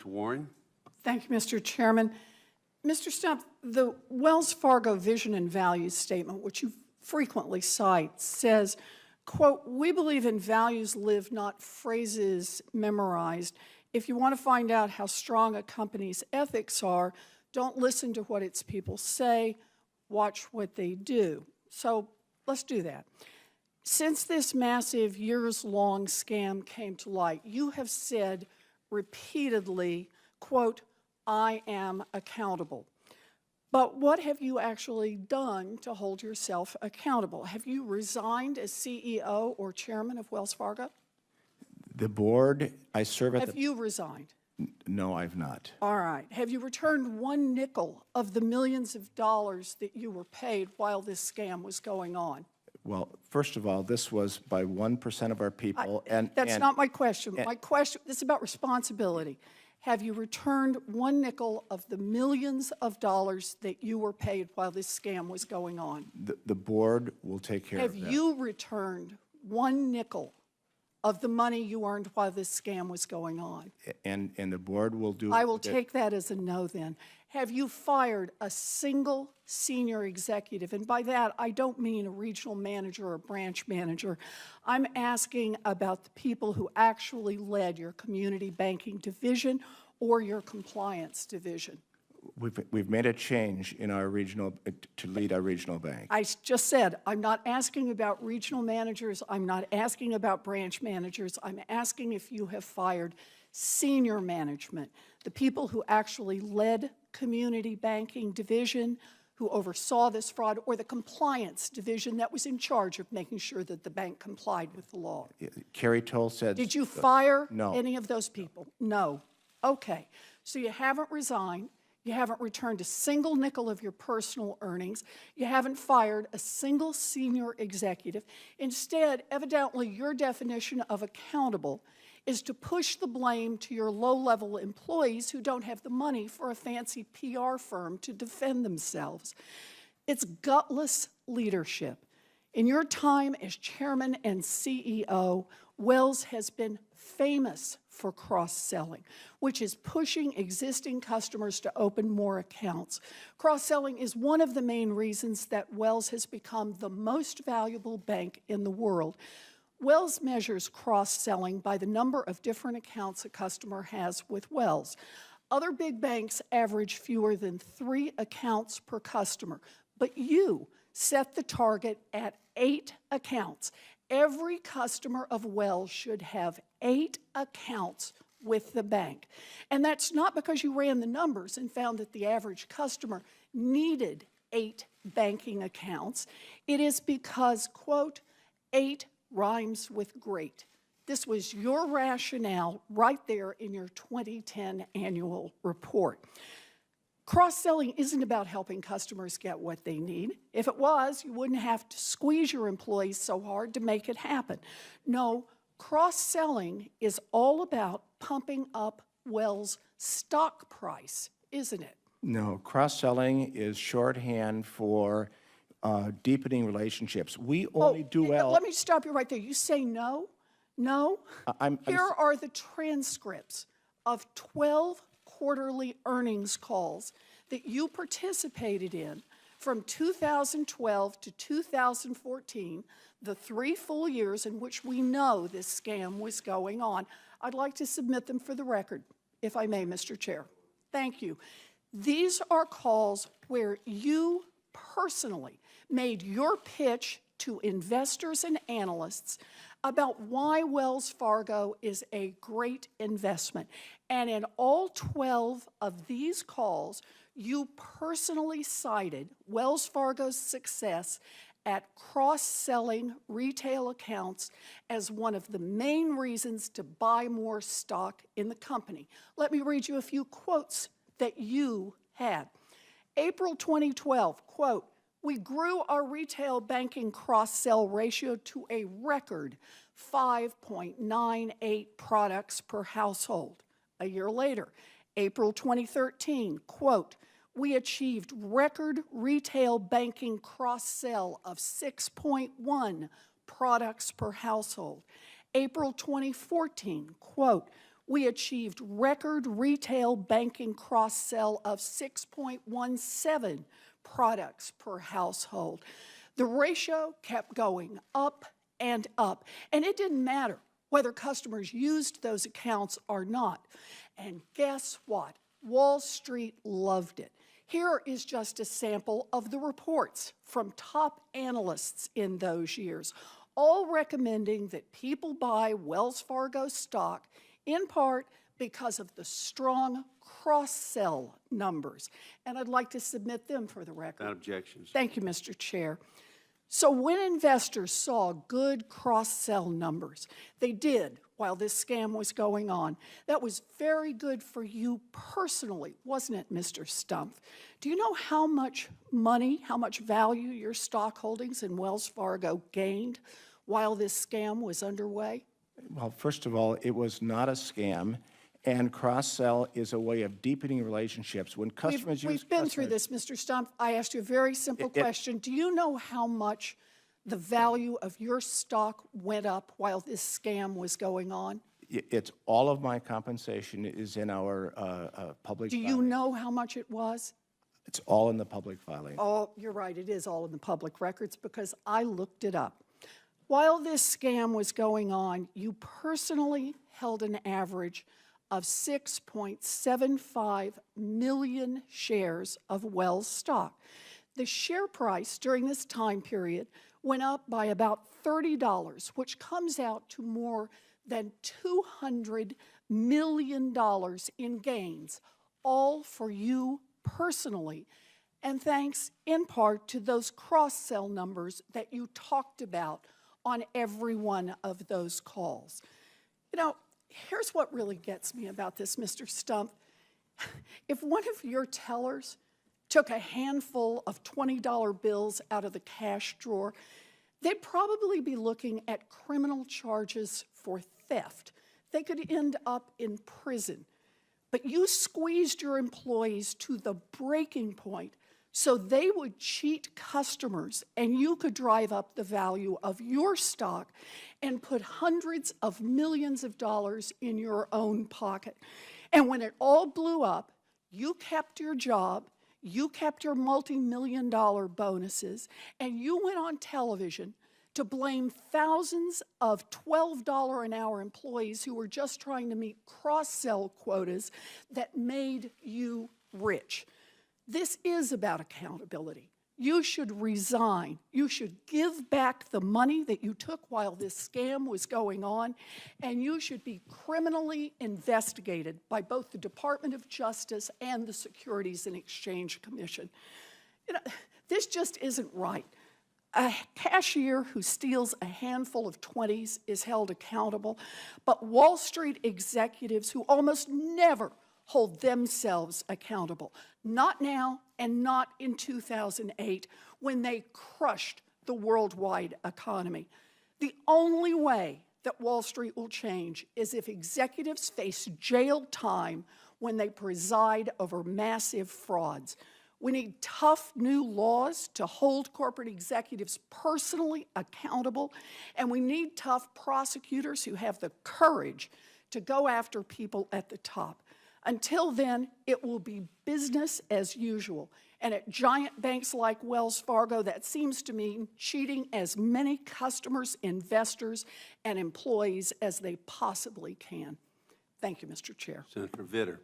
Warren. Thank you, Mr. Chairman. Mr. Stumpf, the Wells Fargo Vision and Values Statement, which you frequently cite, says, quote, "We believe in values lived, not phrases memorized. If you want to find out how strong a company's ethics are, don't listen to what its people say, watch what they do." So let's do that. Since this massive years-long scam came to light, you have said repeatedly, quote, "I am accountable." But what have you actually done to hold yourself accountable? Have you resigned as CEO or chairman of Wells Fargo? The board, I serve at Have you resigned? No, I've not. All right. Have you returned one nickel of the millions of dollars that you were paid while this scam was going on? Well, first of all, this was by 1% of our people. That's not my question. My question, this is about responsibility. Have you returned one nickel of the millions of dollars that you were paid while this scam was going on? The board will take care of that. Have you returned one nickel of the money you earned while this scam was going on? And the board will do. I will take that as a no then. Have you fired a single senior executive? And by that, I don't mean a regional manager or a branch manager. I'm asking about the people who actually led your community banking division or your compliance division. We've made a change in our regional, to lead our regional bank. I just said, I'm not asking about regional managers. I'm not asking about branch managers. I'm asking if you have fired senior management, the people who actually led community banking division, who oversaw this fraud, or the compliance division that was in charge of making sure that the bank complied with the law. Carrie Tulsa. Did you fire No. any of those people? No. Okay. So you haven't resigned. You haven't returned a single nickel of your personal earnings. You haven't fired a single senior executive. Instead, evidently, your definition of accountable is to push the blame to your low-level employees who don't have the money for a fancy PR firm to defend themselves. It's gutless leadership. In your time as chairman and CEO, Wells has been famous for cross-selling, which is pushing existing customers to open more accounts. Cross-selling is one of the main reasons that Wells has become the most valuable bank in the world. Wells measures cross-selling by the number of different accounts a customer has with Wells. Other big banks average fewer than 3 accounts per customer, but you set the target at 8 accounts. Every customer of Wells should have 8 accounts with the bank. And that's not because you ran the numbers and found that the average customer needed 8 banking accounts. It is because, quote, 8 rhymes with great. This was your rationale right there in your 2010 annual report. Cross-selling isn't about helping customers get what they need. If it was, you wouldn't have to squeeze your employees so hard to make it happen. No, cross-selling is all about pumping up Wells' stock price, isn't it? No, cross-selling is shorthand for deepening relationships. We only do well. Let me stop you right there. You say no? No? Here are the transcripts of 12 quarterly earnings calls that you participated in from 2012 to 2014, the 3 full years in which we know this scam was going on. I'd like to submit them for the record, if I may, Mr. Chair. Thank you. These are calls where you personally made your pitch to investors and analysts about why Wells Fargo is a great investment. And in all 12 of these calls, you personally cited Wells Fargo's success at cross-selling retail accounts as one of the main reasons to buy more stock in the company. Let me read you a few quotes that you had. April 2012, quote, "We grew our retail banking cross-sell ratio to a record 5.98 products per household." A year later, April 2013, quote, "We achieved record retail banking cross-sell of 6.1 products per household." April 2014, quote, we achieved record retail banking cross-sell of 6.17 products per household. The ratio kept going up and up, and it didn't matter whether customers used those accounts or not. And guess what? Wall Street loved it. Here is just a sample of the reports from top analysts in those years, all recommending that people buy Wells Fargo stock in part because of the strong cross-sell numbers. And I'd like to submit them for the record. Without objections. Thank you, Mr. Chair. So when investors saw good cross-sell numbers, they did while this scam was going on. That was very good for you personally, wasn't it, Mr. Stumpf? Do you know how much money, how much value your stock holdings in Wells Fargo gained while this scam was underway? Well, first of all, it was not a scam, and cross-sell is a way of deepening relationships. When customers use We've been through this, Mr. Stumpf. I asked you a very simple question. Do you know how much the value of your stock went up while this scam was going on? It's all of my compensation is in our public Do filing. you know how much it was? It's all in the public filing. Oh, you're right, it is all in the public records because I looked it up. While this scam was going on, you personally held an average of 6.75 million shares of Wells stock. The share price during this time period went up by about $30, which comes out to more than $200 million in gains, all for you personally, and thanks in part to those cross-sell numbers that you talked about on every one of those calls. You know, here's what really gets me about this, Mr. Stumpf. If one of your tellers took a handful of $20 bills out of the cash drawer, they'd probably be looking at criminal charges for theft. They could end up in prison. But you squeezed your employees to the breaking point so they would cheat customers and you could drive up the value of your stock and put hundreds of millions of dollars in your own pocket. And when it all blew up, you kept your job, you kept your multi-million-dollar bonuses, and you went on television to blame thousands of $12 an hour employees who were just trying to meet cross-sell quotas that made you rich. This is about accountability. You should resign. You should give back the money that you took while this scam was going on, and you should be criminally investigated by both the Department of Justice and the Securities and Exchange Commission. You know, this just isn't right. A cashier who steals a handful of 20s is held accountable, but Wall Street executives who almost never hold themselves accountable, not now and not in 2008 when they crushed the worldwide economy. The only way that Wall Street will change is if executives face jail time when they preside over massive frauds. We need tough new laws to hold corporate executives personally accountable, and we need tough prosecutors who have the courage to go after people at the top. Until then, it will be business as usual. And at giant banks like Wells Fargo, that seems to mean cheating as many customers, investors, and employees as they possibly can. Thank you, Mr. Chair. Senator Vitter.